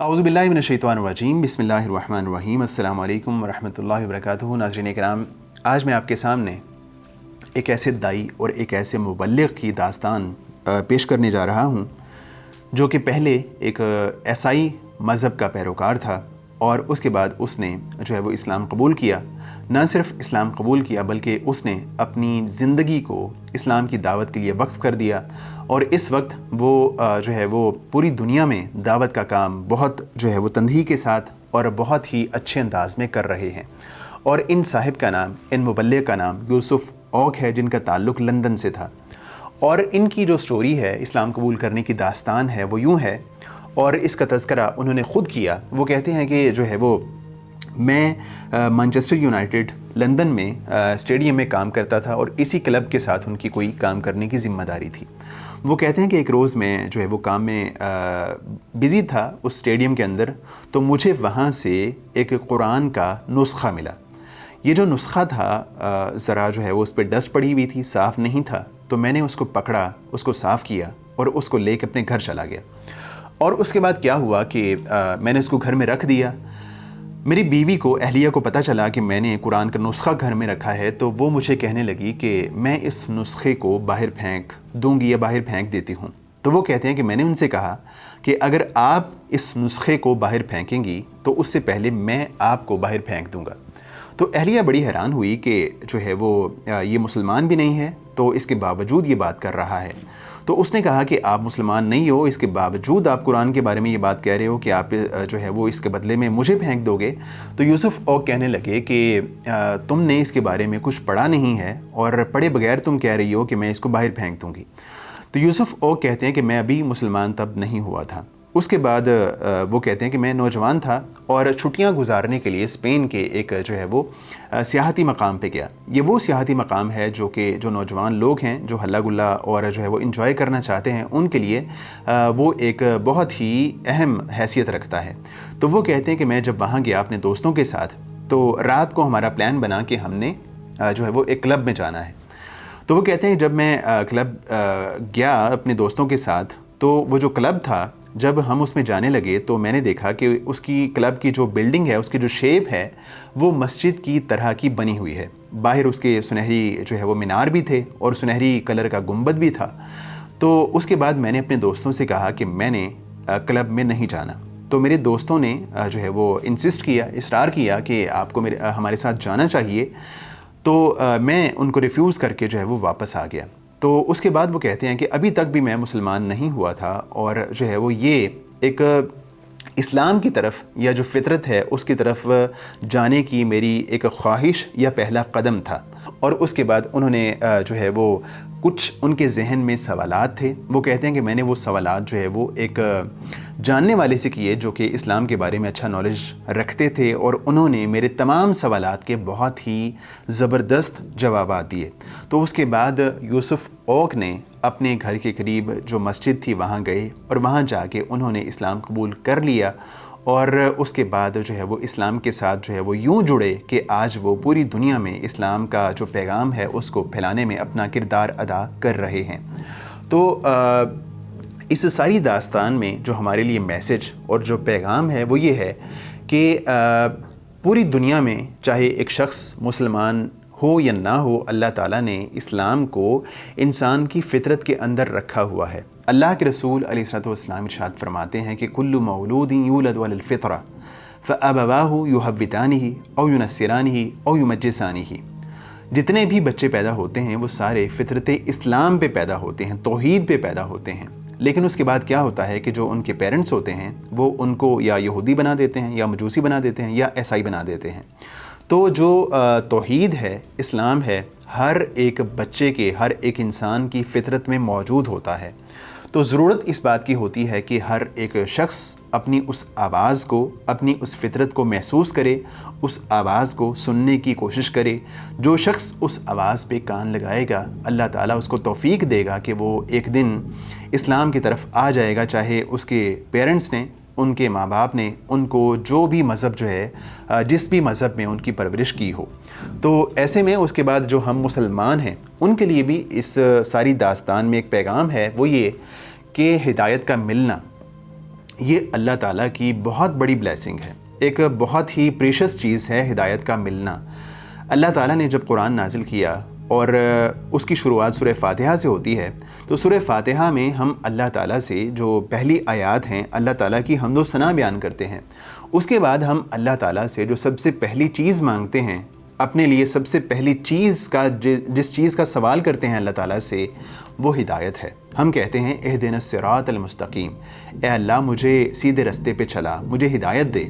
औज़ुबिल्लाहि मिनश्शैतानिर्रजीम बिस्मिल्लाहिर्रहमानिर्रहीम अस्सलामु अलैकुम वरहमतुल्लाहि वबरकातुहू। नाज़रीन किराम, आज मैं आपके सामने एक ऐसे दाई और एक ऐसे मुबल्लिग़ की दास्तान पेश करने जा रहा हूँ जो कि पहले एक ईसाई मज़हब का पैरोकार था और उसके बाद उसने जो है वो इस्लाम कबूल किया। न सिर्फ इस्लाम कबूल किया बल्कि उसने अपनी ज़िंदगी को इस्लाम की दावत के लिए वक्फ़ कर दिया और इस वक्त वो जो है वो पूरी दुनिया में दावत का काम बहुत जो है वो तंदही के साथ और बहुत ही अच्छे अंदाज में कर रहे हैं। और इन साहिब का नाम, इन मुबल्लिग़ का नाम यूसुफ़ ओक है, जिनका ताल्लुक़ लंदन से था। और इनकी जो स्टोरी है, इस्लाम कबूल करने की दास्तान है, वो यूँ है और इसका तज़किरा उन्होंने ख़ुद किया। वो कहते हैं कि जो है वो मैं मैनचेस्टर यूनाइटेड लंदन में स्टेडियम में काम करता था और इसी क्लब के साथ उनकी कोई काम करने की ज़िम्मेदारी थी। वो कहते हैं कि एक रोज़ मैं जो है वो काम में बिज़ी था उस स्टेडियम के अंदर, तो मुझे वहाँ से एक कुरान का नुस्ख़ा मिला। ये जो नुस्ख़ा था ज़रा जो है वो उस पर डस्ट पड़ी हुई थी, साफ़ नहीं था, तो मैंने उसको पकड़ा, उसको साफ़ किया और उसको लेकर अपने घर चला गया। और उसके बाद क्या हुआ कि मैंने उसको घर में रख दिया। मेरी बीवी को, अहलिया को पता चला कि मैंने कुरान का नुस्ख़ा घर में रखा है, तो वो मुझे कहने लगी कि मैं इस नुस्खे को बाहर फेंक दूंगी या बाहर फेंक देती हूँ। तो वो कहते हैं कि मैंने उनसे कहा कि अगर आप इस नुस्खे को बाहर फेंकेंगी तो उससे पहले मैं आपको बाहर फेंक दूंगा। तो अहलिया बड़ी हैरान हुई कि जो है वो ये मुसलमान भी नहीं है तो इसके बावजूद ये बात कर रहा है। तो उसने कहा कि आप मुसलमान नहीं हो, इसके बावजूद आप कुरान के बारे में ये बात कह रहे हो कि आप जो है वो इसके बदले में मुझे फेंक दोगे। तो यूसुफ़ ओक कहने लगे कि तुमने इसके बारे में कुछ पढ़ा नहीं है और पढ़े बगैर तुम कह रही हो कि मैं इसको बाहर फेंक दूँगी। तो यूसुफ़ ओक कहते हैं कि मैं अभी मुसलमान तब नहीं हुआ था। उसके बाद वो कहते हैं कि मैं नौजवान था और छुट्टियां गुजारने के लिए स्पेन के एक जो है वो सियाहती मकाम पे गया। ये वो सियाहती मकाम है जो कि जो नौजवान लोग हैं, जो हल्ला गुल्ला और जो है वो इंजॉय करना चाहते हैं, उनके लिए वो एक बहुत ही अहम हैसियत रखता है। तो वो कहते हैं कि मैं जब वहाँ गया अपने दोस्तों के साथ, तो रात को हमारा प्लान बना कि हमने जो है वो एक क्लब में जाना है। तो वो कहते हैं जब मैं क्लब गया अपने दोस्तों के साथ, तो वो जो क्लब था, जब हम उसमें जाने लगे तो मैंने देखा कि उसकी क्लब की जो बिल्डिंग है, उसकी जो शेप है, वो मस्जिद की तरह की बनी हुई है। बाहर उसके सुनहरी जो है वो मीनार भी थे और सुनहरी कलर का गुंबद भी था। तो उसके बाद मैंने अपने दोस्तों से कहा कि मैंने क्लब में नहीं जाना। तो मेरे दोस्तों ने जो है वो इंसिस्ट किया, इसरार किया कि आपको हमारे साथ जाना चाहिए। तो मैं उनको रिफ्यूज़ करके जो है वो वापस आ गया। तो उसके बाद वो कहते हैं कि अभी तक भी मैं मुसलमान नहीं हुआ था और जो है वो ये एक इस्लाम की तरफ या जो फितरत है उसकी तरफ जाने की मेरी एक ख्वाहिश या पहला कदम था। और उसके बाद उन्होंने जो है वो कुछ उनके जहन में सवालात थे। वो कहते हैं कि मैंने वो सवालात जो है वो एक जानने वाले से किए जो कि इस्लाम के बारे में अच्छा नॉलेज रखते थे और उन्होंने मेरे तमाम सवालात के बहुत ही ज़बरदस्त जवाबात दिए। तो उसके बाद यूसुफ़ ओक ने अपने घर के करीब जो मस्जिद थी वहाँ गए और वहाँ जाके उन्होंने इस्लाम कबूल कर लिया और उसके बाद जो है वो इस्लाम के साथ जो है वो यूँ जुड़े कि आज वो पूरी दुनिया में इस्लाम का जो पैगाम है उसको फैलाने में अपना किरदार अदा कर रहे हैं। तो इस सारी दास्तान में जो हमारे लिए मैसेज और जो पैगाम है वो ये है कि पूरी दुनिया में चाहे एक शख्स मुसलमान हो या ना हो, अल्लाह ताला ने इस्लाम को इंसान की फ़ितरत के अंदर रखा हुआ है। अल्लाह के रसूल अलैहिस्सलातु वस्सलाम इरशाद फरमाते हैं कि कुल्लु मौलूदिन यूलदु अलल फ़ितरा फ़अबवाहु युहव्विदानिही औ युनस्सिरानिही औ युमज्जिसानिही। जितने भी बच्चे पैदा होते हैं वो सारे फ़ितरत इस्लाम पे पैदा होते हैं, तौहीद पे पैदा होते हैं। लेकिन उसके बाद क्या होता है कि जो उनके पेरेंट्स होते हैं वो उनको या यहूदी बना देते हैं या मजूसी बना देते हैं या ईसाई बना देते हैं। तो जो तौहीद है, इस्लाम है, हर एक बच्चे के, हर एक इंसान की फ़ितरत में मौजूद होता है। तो ज़रूरत इस बात की होती है कि हर एक शख्स अपनी उस आवाज़ को, अपनी उस फ़ितरत को महसूस करे, उस आवाज़ को सुनने की कोशिश करे। जो शख्स उस आवाज़ पे कान लगाएगा, अल्लाह ताला उसको तौफ़ीक देगा कि वो एक दिन इस्लाम की तरफ आ जाएगा, चाहे उसके पेरेंट्स ने, उनके माँ बाप ने उनको जो भी मज़हब जो है, जिस भी मज़हब में उनकी परवरिश की हो। तो ऐसे में उसके बाद जो हम मुसलमान हैं उनके लिए भी इस सारी दास्तान में एक पैगाम है, वो ये कि हिदायत का मिलना یہ اللہ تعالیٰ کی بہت بڑی بلیسنگ ہے، ایک بہت ہی پریشس چیز ہے ہدایت کا ملنا۔ اللہ تعالیٰ نے جب قرآن نازل کیا اور اس کی شروعات سورہ فاتحہ سے ہوتی ہے، تو سورہ فاتحہ میں ہم اللہ تعالیٰ سے جو پہلی آیات ہیں اللہ تعالیٰ کی حمد و ثنا بیان کرتے ہیں۔ اس کے بعد ہم اللہ تعالیٰ سے جو سب سے پہلی چیز مانگتے ہیں، اپنے لیے سب سے پہلی چیز کا جس چیز کا سوال کرتے ہیں اللہ تعالیٰ سے، وہ ہدایت ہے۔ ہم کہتے ہیں اہدنا الصراط المستقیم، اے اللہ مجھے سیدھے رستے پہ چلا، مجھے ہدایت دے۔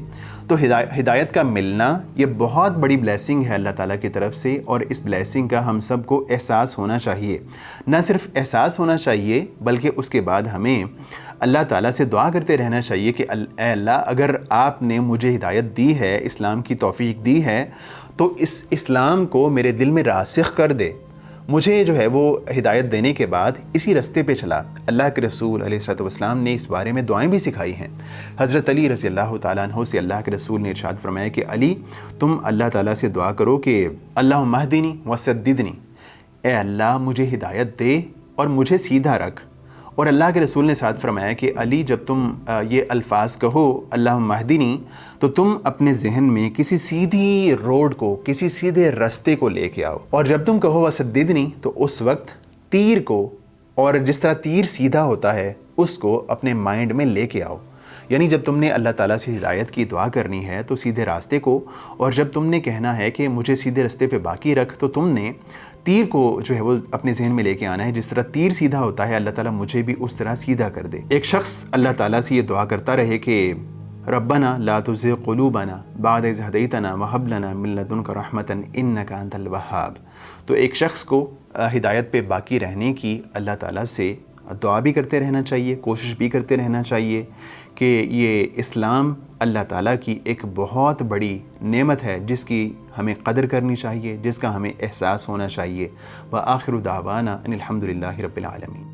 تو ہدایت کا ملنا یہ بہت بڑی بلیسنگ ہے اللہ تعالیٰ کی طرف سے، اور اس بلیسنگ کا ہم سب کو احساس ہونا چاہیے۔ نہ صرف احساس ہونا چاہیے بلکہ اس کے بعد ہمیں اللہ تعالیٰ سے دعا کرتے رہنا چاہیے کہ اے اللہ اگر آپ نے مجھے ہدایت دی ہے، اسلام کی توفیق دی ہے، تو اس اسلام کو میرے دل میں راسخ کر دے، مجھے جو ہے وہ ہدایت دینے کے بعد اسی رستے پہ چلا۔ اللہ کے رسول علیہ الصلوۃ والسلام نے اس بارے میں دعائیں بھی سکھائی ہیں۔ حضرت علی رضی اللہ تعالیٰ عنہ سے اللہ کے رسول نے ارشاد فرمایا کہ علی تم اللہ تعالیٰ سے دعا کرو کہ اللہم اہدنی وسددنی، اے اللہ مجھے ہدایت دے اور مجھے سیدھا رکھ۔ اور اللہ کے رسول نے ساتھ فرمایا کہ علی جب تم یہ الفاظ کہو اللہم اہدنی، تو تم اپنے ذہن میں کسی سیدھی روڈ کو، کسی سیدھے رستے کو لے کے آؤ، اور جب تم کہو وسددنی تو اس وقت تیر کو، اور جس طرح تیر سیدھا ہوتا ہے اس کو اپنے مائنڈ میں لے کے آؤ۔ یعنی جب تم نے اللہ تعالیٰ سے ہدایت کی دعا کرنی ہے تو سیدھے راستے کو، اور جب تم نے کہنا ہے کہ مجھے سیدھے راستے پہ باقی رکھ، تو تم نے تیر کو جو ہے وہ اپنے ذہن میں لے کے آنا ہے۔ جس طرح تیر سیدھا ہوتا ہے اللہ تعالیٰ مجھے بھی اس طرح سیدھا کر دے۔ ایک شخص اللہ تعالیٰ سے یہ دعا کرتا رہے کہ ربنا لا تزغ قلوبنا بعد اذ ہدیتنا وہب لنا من لدنک رحمۃ انک انت الوہاب۔ تو ایک شخص کو ہدایت پہ باقی رہنے کی اللہ تعالیٰ سے دعا بھی کرتے رہنا چاہیے، کوشش بھی کرتے رہنا چاہیے کہ یہ اسلام اللہ تعالیٰ کی ایک بہت بڑی نعمت ہے جس کی ہمیں قدر کرنی چاہیے، جس کا ہمیں احساس ہونا چاہیے۔ وآخر دعوانا ان الحمد للہ رب العالمین۔